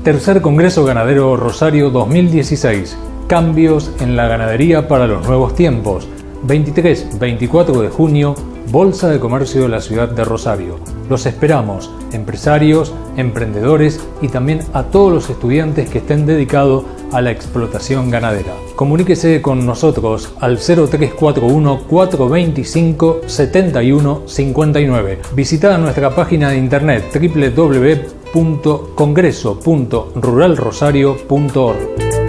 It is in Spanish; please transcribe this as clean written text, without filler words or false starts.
Tercer Congreso Ganadero Rosario 2016. Cambios en la ganadería para los nuevos tiempos. 23-24 de junio, Bolsa de Comercio de la ciudad de Rosario. Los esperamos, empresarios, emprendedores y también a todos los estudiantes que estén dedicados a la explotación ganadera. Comuníquese con nosotros al 0341 425 7159. Visita nuestra página de internet www.congreso.ruralrosario.org.